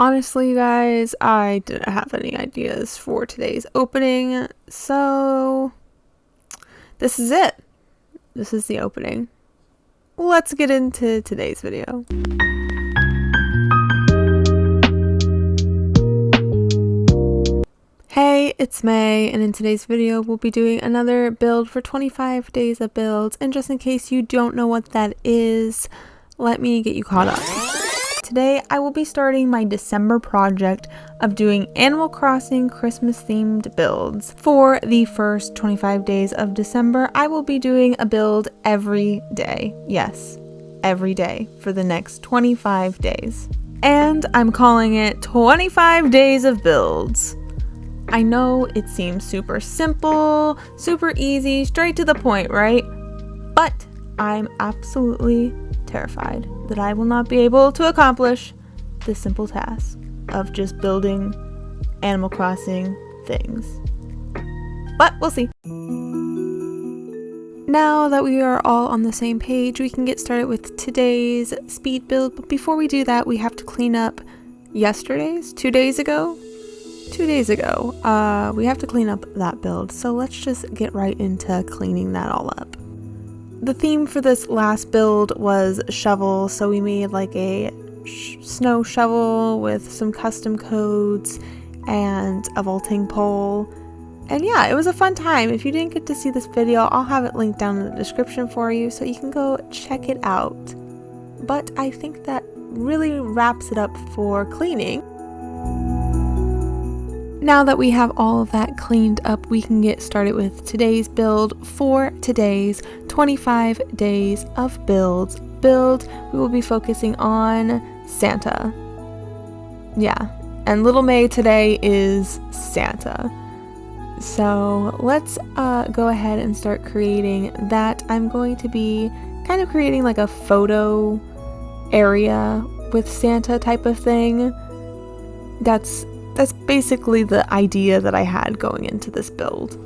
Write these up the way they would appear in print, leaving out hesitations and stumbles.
Honestly, you guys, I didn't have any ideas for today's opening, so this is it. This is the opening. Let's get into today's video. Hey, it's May, and in today's video, we'll be doing another build for 25 days of builds, and just in case you don't know what that is, let me get you caught up. Today, I will be starting my December project of doing Animal Crossing Christmas themed builds. For the first 25 days of December, I will be doing a build every day. Yes, every day for the next 25 days. And I'm calling it 25 Days of Builds. I know it seems super simple, super easy, straight to the point, right? But I'm absolutely terrified that I will not be able to accomplish this simple task of just building Animal Crossing things. But we'll see. Now that we are all on the same page, we can get started with today's speed build. But before we do that, we have to clean up yesterday's, 2 days ago. 2 days ago, we have to clean up that build. So let's just get right into cleaning that all up. The theme for this last build was shovel, so we made like a snow shovel with some custom codes and a vaulting pole. And yeah, it was a fun time. If you didn't get to see this video, I'll have it linked down in the description for you so you can go check it out. But I think that really wraps it up for cleaning. Now that we have all of that cleaned up, we can get started with today's build. For today's 25 days of build, we will be focusing on Santa. Yeah, and little May today is Santa. So let's go ahead and start creating that. I'm going to be kind of creating like a photo area with Santa type of thing. That's basically the idea that I had going into this build.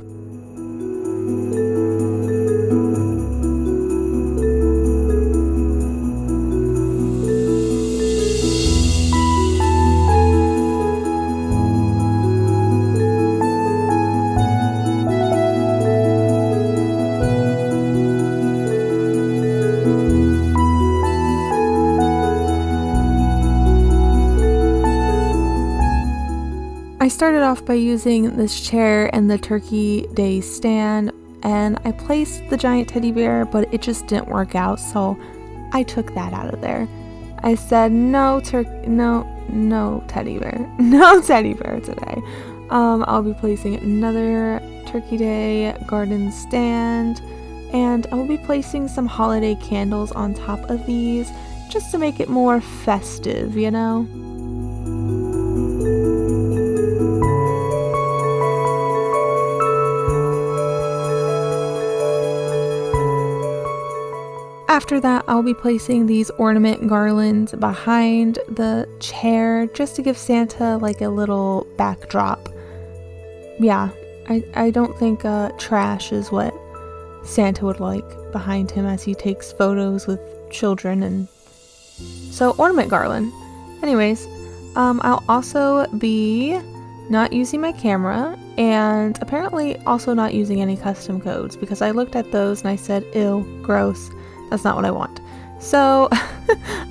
I started off by using this chair and the Turkey Day stand, and I placed the giant teddy bear, but it just didn't work out, so I took that out of there. I said no teddy bear, no teddy bear today. I'll be placing another Turkey Day garden stand, and I'll be placing some holiday candles on top of these just to make it more festive, you know? After that, I'll be placing these ornament garlands behind the chair just to give Santa like a little backdrop. Yeah, I don't think trash is what Santa would like behind him as he takes photos with children, and so ornament garland. Anyways, I'll also be not using my camera, and apparently also not using any custom codes because I looked at those and I said, ew, gross. That's not what I want. So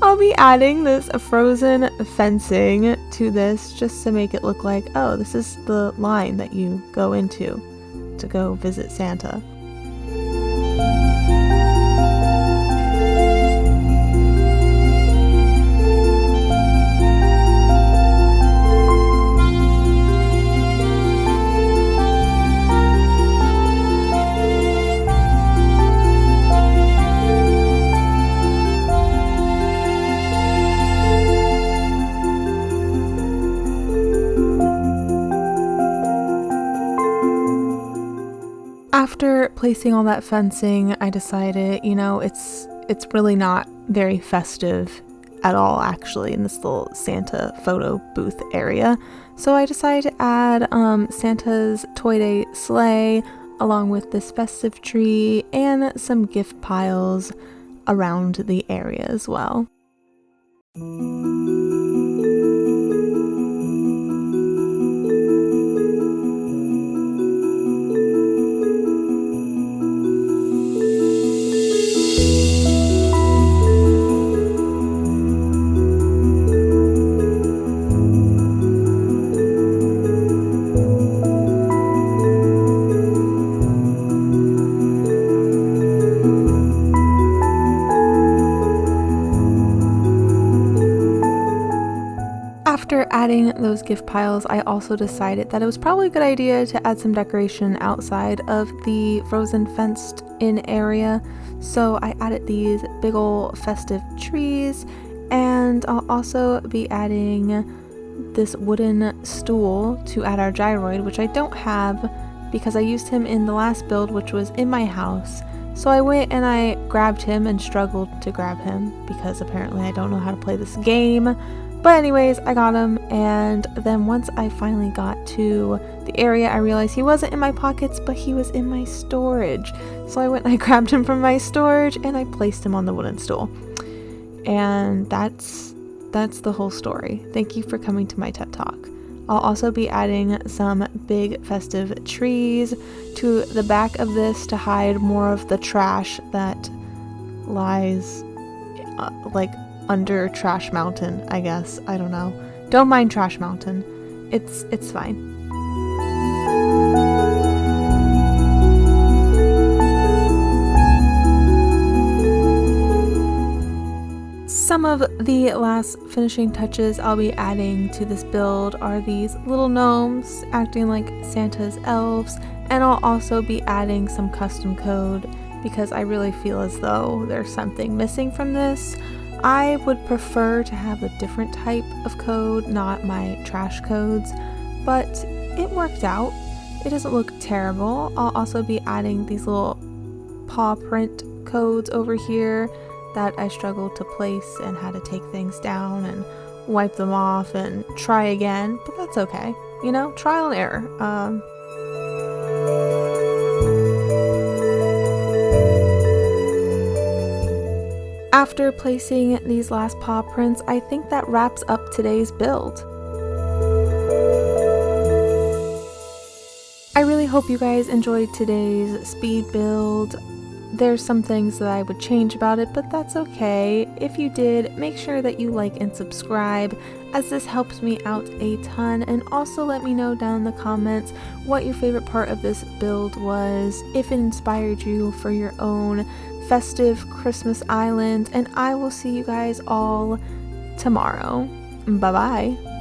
I'll be adding this frozen fencing to this just to make it look like, oh, this is the line that you go into to go visit Santa. After placing all that fencing, I decided, you know, it's really not very festive at all, actually, in this little Santa photo booth area. So I decided to add Santa's Toy Day sleigh along with this festive tree and some gift piles around the area as well. After adding those gift piles, I also decided that it was probably a good idea to add some decoration outside of the frozen fenced in area. So I added these big ol' festive trees, and I'll also be adding this wooden stool to add our gyroid, which I don't have because I used him in the last build, which was in my house. So I went and I grabbed him and struggled to grab him because apparently I don't know how to play this game. But anyways, I got him, and then once I finally got to the area, I realized he wasn't in my pockets, but he was in my storage. So I went and I grabbed him from my storage and I placed him on the wooden stool. And that's the whole story. Thank you for coming to my TED Talk. I'll also be adding some big festive trees to the back of this to hide more of the trash that lies like under Trash Mountain, I guess. I don't know. Don't mind Trash Mountain. It's fine. Some of the last finishing touches I'll be adding to this build are these little gnomes acting like Santa's elves, and I'll also be adding some custom code because I really feel as though there's something missing from this. I would prefer to have a different type of code, not my trash codes, but it worked out. It doesn't look terrible. I'll also be adding these little paw print codes over here that I struggled to place and had to take things down and wipe them off and try again, but that's okay. You know, trial and error. After placing these last paw prints, I think that wraps up today's build. I really hope you guys enjoyed today's speed build. There's some things that I would change about it, but that's okay. If you did, make sure that you like and subscribe, as this helps me out a ton, and also let me know down in the comments what your favorite part of this build was, if it inspired you for your own festive Christmas island, and I will see you guys all tomorrow. Bye bye.